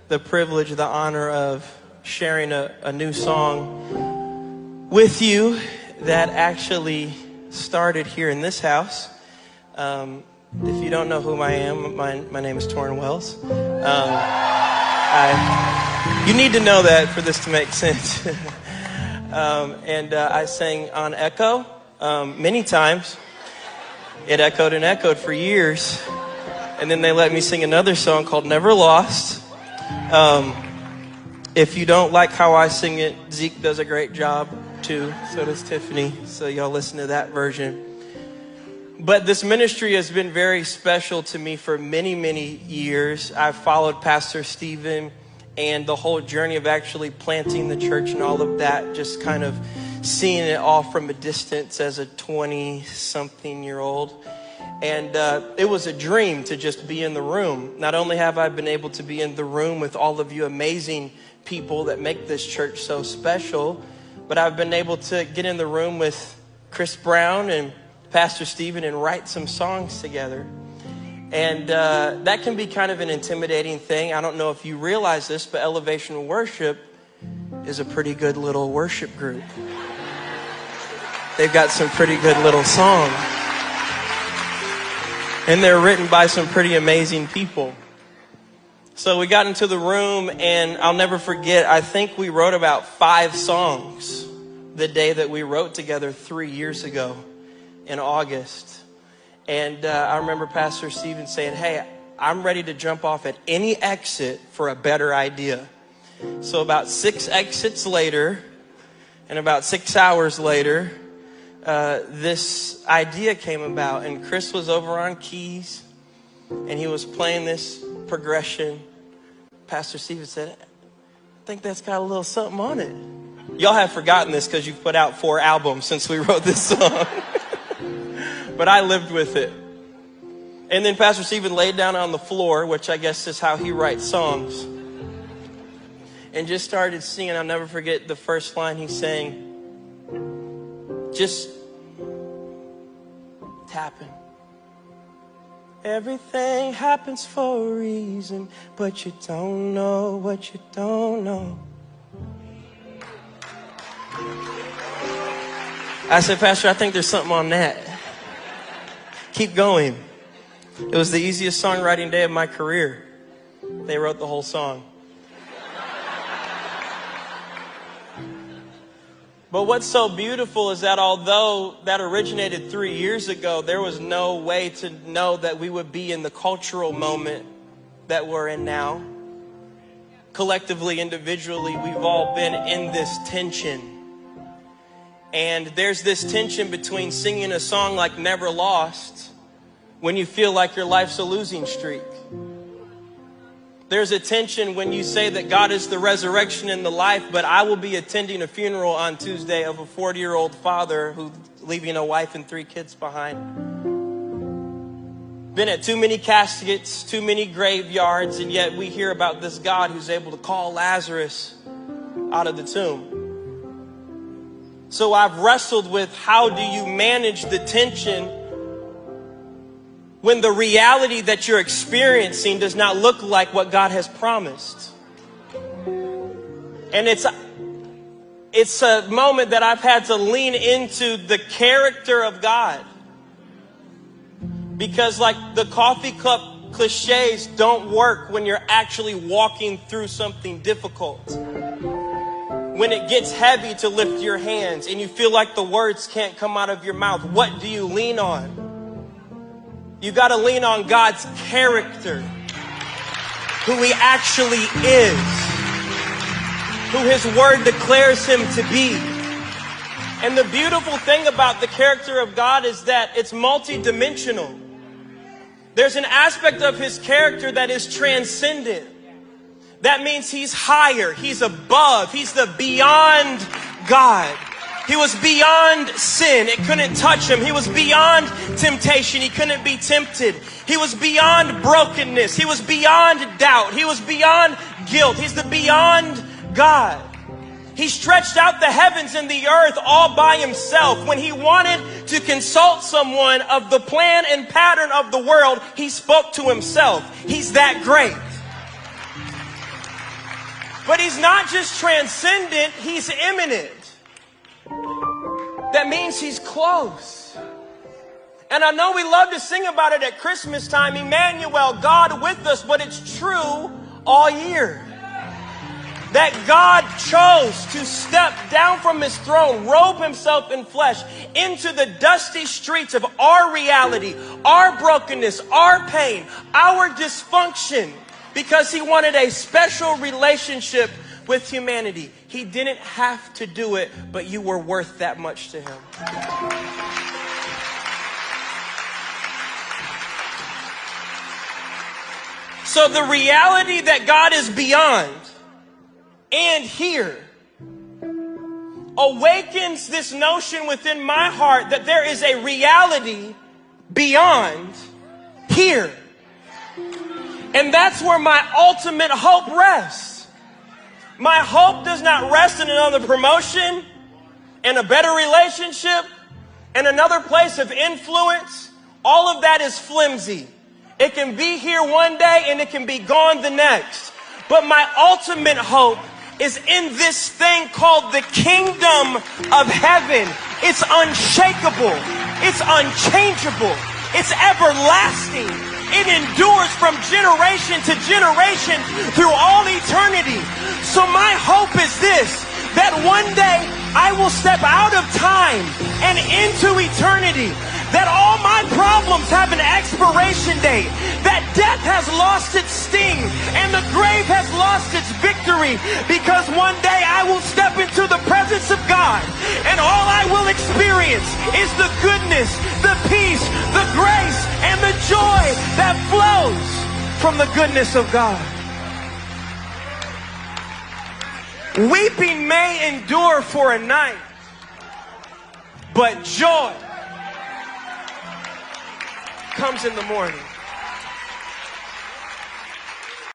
the privilege, the honor of sharing a new song with you that actually started here in this house. If you don't know who I am, my name is Tauren Wells. You need to know that for this to make sense. I sang on Echo many times. It echoed and echoed for years. And then they let me sing another song called Never Lost. If you don't like how I sing it, Zeke does a great job too. So does Tiffany. So y'all listen to that version. But this ministry has been very special to me for many, many years. I've followed Pastor Stephen and the whole journey of actually planting the church and all of that, just kind of seeing it all from a distance as a 20-something-year-old. And it was a dream to just be in the room. Not only have I been able to be in the room with all of you amazing people that make this church so special, but I've been able to get in the room with Chris Brown and Pastor Stephen and write some songs together. And that can be kind of an intimidating thing. I don't know if you realize this, but Elevation Worship is a pretty good little worship group. They've got some pretty good little songs. And they're written by some pretty amazing people. So we got into the room, and I'll never forget, I think we wrote about 5 songs the day that we wrote together 3 years ago in August. And I remember Pastor Stephen saying, hey, I'm ready to jump off at any exit for a better idea. So about 6 exits later, and about 6 hours later, this idea came about, and Chris was over on keys and he was playing this progression. Pastor Stephen said, I think that's got a little something on it. Y'all have forgotten this because you've put out 4 albums since we wrote this song. But I lived with it. And then Pastor Stephen laid down on the floor, which I guess is how he writes songs, and just started singing. I'll never forget the first line he sang. Just tapping. Everything happens for a reason, but you don't know what you don't know. I said, Pastor, I think there's something on that. Keep going. It was the easiest songwriting day of my career. They wrote the whole song. But what's so beautiful is that although that originated 3 years ago, there was no way to know that we would be in the cultural moment that we're in now. Collectively, individually, we've all been in this tension. And there's this tension between singing a song like Never Lost when you feel like your life's a losing streak. There's a tension when you say that God is the resurrection and the life, but I will be attending a funeral on Tuesday of a 40-year-old father who's leaving a wife and 3 kids behind. Been at too many caskets, too many graveyards, and yet we hear about this God who's able to call Lazarus out of the tomb. So I've wrestled with, how do you manage the tension when the reality that you're experiencing does not look like what God has promised? And it's a moment that I've had to lean into the character of God. Because like the coffee cup cliches don't work when you're actually walking through something difficult. When it gets heavy to lift your hands and you feel like the words can't come out of your mouth, what do you lean on? You got to lean on God's character, who he actually is, who his word declares him to be. And the beautiful thing about the character of God is that it's multidimensional. There's an aspect of his character that is transcendent. That means he's higher, he's above, he's the beyond God. He was beyond sin. It couldn't touch him. He was beyond temptation. He couldn't be tempted. He was beyond brokenness. He was beyond doubt. He was beyond guilt. He's the beyond God. He stretched out the heavens and the earth all by himself. When he wanted to consult someone of the plan and pattern of the world, he spoke to himself. He's that great. But he's not just transcendent, he's imminent. That means he's close. And I know we love to sing about it at Christmas time, Emmanuel, God with us, but it's true all year. That God chose to step down from his throne, robe himself in flesh into the dusty streets of our reality, our brokenness, our pain, our dysfunction, because he wanted a special relationship with humanity. He didn't have to do it, but you were worth that much to him. So the reality that God is beyond and here awakens this notion within my heart that there is a reality beyond here. And that's where my ultimate hope rests. My hope does not rest in another promotion, in a better relationship, in another place of influence. All of that is flimsy. It can be here one day and it can be gone the next. But my ultimate hope is in this thing called the kingdom of heaven. It's unshakable. It's unchangeable. It's everlasting. It endures from generation to generation through all eternity. So my hope is this, that one day I will step out of time and into eternity. That all my problems have an expiration date. That death has lost its sting and the grave has lost its victory. Because one day I will step into the presence of God and all I will experience is the goodness, the peace, the grace, and the joy that flows from the goodness of God. Weeping may endure for a night, but joy comes in the morning.